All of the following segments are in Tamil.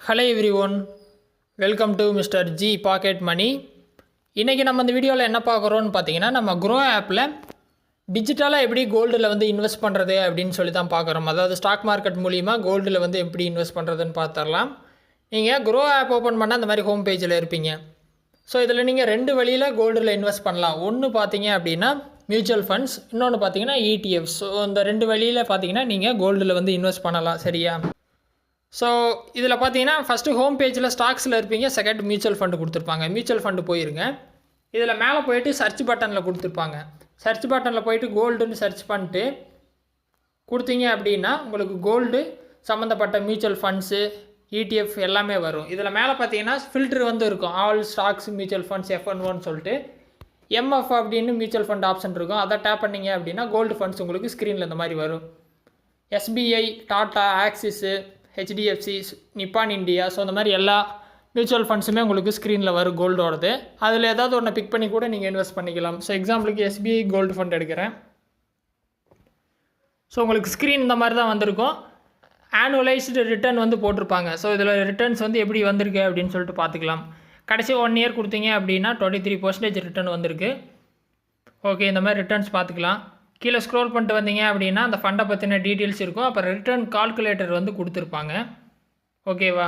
Hello everyone, welcome to mister G pocket money. இன்றைக்கி நம்ம இந்த வீடியோவில் என்ன பார்க்குறோன்னு பார்த்தீங்கன்னா, நம்ம க்ரோ ஆப்பில் டிஜிட்டலாக எப்படி கோல்டில் வந்து இன்வெஸ்ட் பண்ணுறது அப்படின்னு சொல்லி தான் பார்க்குறோம். அதாவது ஸ்டாக் மார்க்கெட் மூலிமா கோல்டில் வந்து எப்படி இன்வெஸ்ட் பண்ணுறதுன்னு பார்த்துடலாம். நீங்கள் க்ரோ ஆப் ஓப்பன் பண்ணால் அந்த மாதிரி ஹோம் பேஜில் இருப்பீங்க. ஸோ இதில் நீங்கள் ரெண்டு வழியில் கோல்டில் இன்வெஸ்ட் பண்ணலாம். ஒன்று பார்த்தீங்க அப்படின்னா மியூச்சுவல் ஃபண்ட்ஸ், இன்னொன்று பார்த்தீங்கன்னா ETF. ஸோ இந்த ரெண்டு வழியில் பார்த்தீங்கன்னா நீங்கள் கோல்டில் வந்து இன்வெஸ்ட் பண்ணலாம். சரியா? ஸோ இதில் பார்த்தீங்கன்னா ஃபஸ்ட்டு ஹோம் பேஜில் ஸ்டாக்ஸில் இருப்பீங்க, செகண்ட் மியூச்சுவல் ஃபண்டு கொடுத்துருப்பாங்க. மியூச்சுவல் ஃபண்டு போயிருங்க. இதில் மேலே போயிட்டு சர்ச் பட்டனில் கொடுத்துருப்பாங்க. சர்ச் பட்டனில் போயிட்டு கோல்டுன்னு சர்ச் பண்ணிட்டு கொடுத்தீங்க அப்படின்னா உங்களுக்கு கோல்டு சம்மந்தப்பட்ட மியூச்சுவல் ஃபண்ட்ஸு, ETF எல்லாமே வரும். இதில் மேலே பார்த்தீங்கன்னா ஃபில்ட்ரு வந்து இருக்கும். All stocks mutual funds F1 சொல்லிட்டு MF அப்படின்னு மியூச்சுவல் ஃபண்ட் ஆப்ஷன் இருக்கும். அதை டேப் பண்ணிங்க அப்படின்னா கோல்டு ஃபண்ட்ஸ் உங்களுக்கு ஸ்க்ரீனில் இந்த மாதிரி வரும். SBI, டாட்டா, ஆக்சிஸு, HDFC, நிப்பான் இண்டியா, ஸோ அந்த மாதிரி எல்லா மியூச்சுவல் ஃபண்ட்ஸுமே உங்களுக்கு ஸ்க்ரீனில் வரும் கோல்டோடது. அதில் ஏதாவது ஒன்று பிக் பண்ணி கூட நீங்கள் இன்வெஸ்ட் பண்ணிக்கலாம். ஸோ எக்ஸாம்பிளுக்கு SBI கோல்டு ஃபண்ட் எடுக்கிறேன். ஸோ உங்களுக்கு ஸ்க்ரீன் இந்த மாதிரி தான் வந்திருக்கும். ஆனுவலைஸ்டு ரிட்டர்ன் வந்து போட்டிருப்பாங்க. ஸோ இதில் ரிட்டர்ன்ஸ் வந்து எப்படி வந்திருக்கு அப்படின்னு சொல்லிட்டு பார்த்துக்கலாம். கடைசி 1 இயர் கொடுத்தீங்க அப்படின்னா 23% ரிட்டர்ன் வந்திருக்கு. ஓகே, இந்த மாதிரி ரிட்டர்ன்ஸ் பார்த்துக்கலாம். கீழே ஸ்க்ரோல் பண்ணிட்டு வந்தீங்க அப்படின்னா அந்த ஃபண்டை பற்றின டீட்டெயில்ஸ் இருக்கும். அப்புறம் ரிட்டர்ன் கால்குலேட்டர் வந்து கொடுத்துருப்பாங்க. ஓகேவா?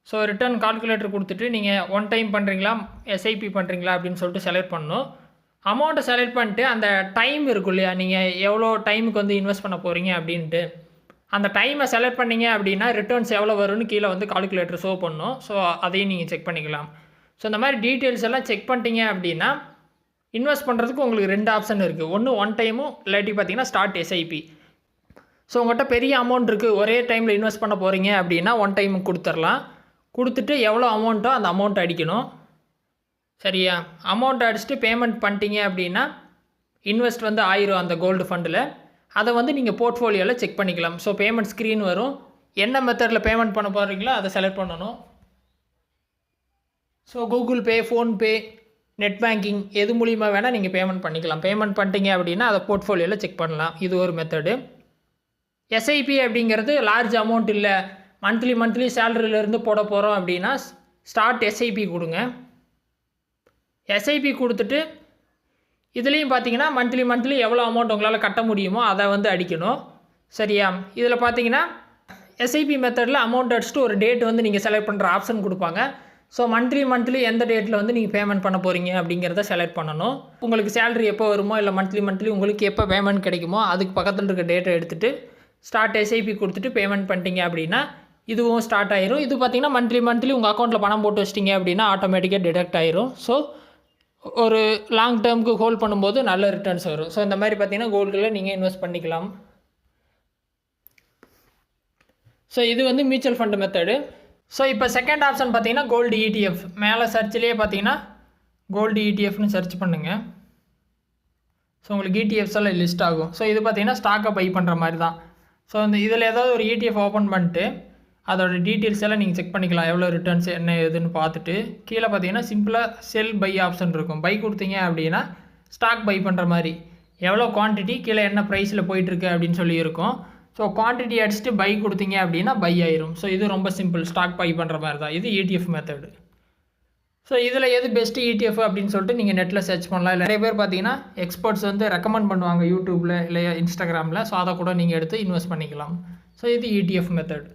ஸோ ரிட்டர்ன் கால்குலேட்டர் கொடுத்துட்டு நீங்கள் ஒன் டைம் பண்ணுறீங்களா, SIP பண்ணுறீங்களா அப்படின்னு சொல்லிட்டு செலக்ட் பண்ணணும். அமௌண்ட்டை செலக்ட் பண்ணிட்டு அந்த டைம் இருக்கும் இல்லையா, நீங்கள் எவ்வளோ டைமுக்கு வந்து இன்வெஸ்ட் பண்ண போகிறீங்க அப்படின்ட்டு அந்த டைமை செலக்ட் பண்ணிங்க அப்படின்னா ரிட்டர்ன்ஸ் எவ்வளோ வரும்னு கீழே வந்து கால்குலேட்டர் ஷோ பண்ணணும். ஸோ அதையும் நீங்கள் செக் பண்ணிக்கலாம். ஸோ இந்த மாதிரி டீட்டெயில்ஸ் எல்லாம் செக் பண்ணிட்டீங்க அப்படின்னா இன்வெஸ்ட் பண்ணுறதுக்கு உங்களுக்கு 2 ஆப்ஷன் இருக்குது. ஒன்று ஒன் டைமும், இல்லாட்டி பார்த்தீங்கன்னா ஸ்டார்ட் SIP. ஸோ உங்கள்கிட்ட பெரிய அமௌண்ட் இருக்குது, ஒரே டைமில் இன்வெஸ்ட் பண்ண போகிறீங்க அப்படின்னா ஒன் டைமுக்கு கொடுத்துடலாம். கொடுத்துட்டு எவ்வளோ அமௌண்ட்டோ அந்த அமௌண்ட் அடிக்கணும். சரியா? அமௌண்ட் அடிச்சுட்டு பேமெண்ட் பண்ணிட்டீங்க அப்படின்னா இன்வெஸ்ட் வந்து ஆயிரும் அந்த கோல்டு ஃபண்டில். அதை வந்து நீங்கள் போர்ட்ஃபோலியோவில் செக் பண்ணிக்கலாம். ஸோ பேமெண்ட் ஸ்க்ரீன் வரும். என்ன மெத்தடில் பேமெண்ட் பண்ண போகிறீங்களோ அதை செலக்ட் பண்ணணும். So Google Pay, PhonePe, net banking எது மூலிமா வேணால் நீங்கள் பேமெண்ட் பண்ணிக்கலாம். பேமெண்ட் பண்ணிட்டீங்க அப்படின்னா அதை போர்ட்ஃபோலியோவில் செக் பண்ணலாம். இது ஒரு மெத்தடு. SIP அப்படிங்கிறது லார்ஜ் அமௌண்ட் இல்லை, மந்த்லி சேலரியிலேருந்து போட போகிறோம் அப்படின்னா ஸ்டார்ட் SIP கொடுங்க. SIP கொடுத்துட்டு இதுலேயும் பார்த்தீங்கன்னா மந்த்லி எவ்வளோ அமௌண்ட் உங்களால் கட்ட முடியுமோ அதை வந்து அடிக்கணும். சரியா? இதில் பார்த்தீங்கன்னா SIP மெத்தடில் அமௌண்ட் அடிச்சுட்டு ஒரு டேட் வந்து நீங்கள் செலக்ட் பண்ணுற ஆப்ஷன் கொடுப்பாங்க. ஸோ மந்த்லி எந்த டேட்டில் வந்து நீங்கள் பேமெண்ட் பண்ண போகிறீங்க அப்படிங்கிறத செலக்ட் பண்ணணும். உங்களுக்கு சேலரி எப்போ வருமோ இல்லை மந்த்லி உங்களுக்கு எப்போ பேமெண்ட் கிடைக்குமோ அதுக்கு பக்கத்தில் இருக்க டேட்டை எடுத்துகிட்டு ஸ்டார்ட் SIP கொடுத்துட்டு பேமெண்ட் பண்ணிட்டீங்க அப்படின்னா இதுவும் ஸ்டார்ட் ஆயிரும். இது பார்த்தீங்கன்னா மந்த்லி உங்கள் அக்கௌண்ட்டில் பணம் போட்டு வச்சிட்டிங்க அப்படின்னா ஆட்டோமேட்டிக்காக டிடெக்ட் ஆயிரும். ஸோ ஒரு லாங் டேர்முக்கு ஹோல்ட் பண்ணும்போது நல்ல ரிட்டர்ன்ஸ் வரும். ஸோ இந்த மாதிரி பார்த்தீங்கன்னா கோல்டில் நீங்கள் இன்வெஸ்ட் பண்ணிக்கலாம். ஸோ இது வந்து மியூச்சுவல் ஃபண்டு மெத்தடு. ஸோ இப்போ செகண்ட் ஆப்ஷன் பார்த்தீங்கன்னா கோல்டு ETF. மேலே சர்ச்சிலேயே பார்த்தீங்கன்னா கோல்டு ETFன்னு சர்ச் பண்ணுங்கள். ஸோ உங்களுக்கு ETFs எல்லாம் லிஸ்ட் ஆகும். ஸோ இது பார்த்தீங்கன்னா ஸ்டாக்கை பை பண்ணுற மாதிரி தான். ஸோ இந்த இதில் ஏதாவது ஒரு ETF ஓப்பன் பண்ணிட்டு அதோட டீட்டெயில்ஸ் எல்லாம் நீங்கள் செக் பண்ணிக்கலாம். எவ்வளோ ரிட்டர்ன்ஸ் என்ன ஏதுன்னு பார்த்துட்டு கீழே பார்த்தீங்கன்னா சிம்பிளாக செல் பை ஆப்ஷன் இருக்கும். பை கொடுத்தீங்க அப்படின்னா ஸ்டாக் பை பண்ணுற மாதிரி எவ்வளோ குவான்டிட்டி, கீழே என்ன ப்ரைஸில் போயிட்டுருக்கு அப்படின்னு சொல்லி இருக்கும். ஸோ குவான்டிட்டி அடிச்சுட்டு பை கொடுத்தீங்க அப்படின்னா பை ஆயிரும். ஸோ இது ரொம்ப சிம்பிள், ஸ்டாக் பை பண்ணுற மாதிரி தான். இது ETF மெத்தடு. ஸோ இதில் எது பெஸ்ட்டு ETF அப்படின்னு சொல்லிட்டு நீங்கள் நெட்டில் சர்ச் பண்ணலாம். இல்லை நிறைய பேர் பார்த்தீங்கன்னா எக்ஸ்பர்ட்ஸ் வந்து ரெக்கமெண்ட் பண்ணுவாங்க யூடியூப்பில் இல்லை இன்ஸ்டாகிராமில். ஸோ அதை கூட நீங்கள் எடுத்து இன்வெஸ்ட் பண்ணிக்கலாம். ஸோ இது ETF மெத்தட்.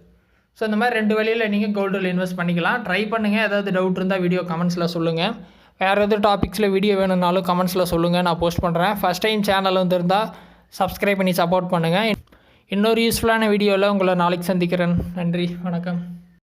ஸோ இந்த மாதிரி 2 வழியில் நீங்கள் கோல்டில் இன்வெஸ்ட் பண்ணிக்கலாம். ட்ரை பண்ணுங்கள். ஏதாவது டவுட் இருந்தால் வீடியோ கமெண்ட்ஸில் சொல்லுங்கள். வேறு எதாவது டாபிக்ஸில் வீடியோ வேணும்னாலும் கமெண்ட்ஸில் சொல்லுங்கள், நான் போஸ்ட் பண்ணுறேன். ஃபஸ்ட் டைம் சேனல் வந்துருந்தால் சப்ஸ்கிரைப் பண்ணி சப்போர்ட் பண்ணுங்கள். இன்னொரு யூஸ்ஃபுல்லான வீடியோவில் உங்களை நாளைக்கு சந்திக்கிறேன். நன்றி, வணக்கம்.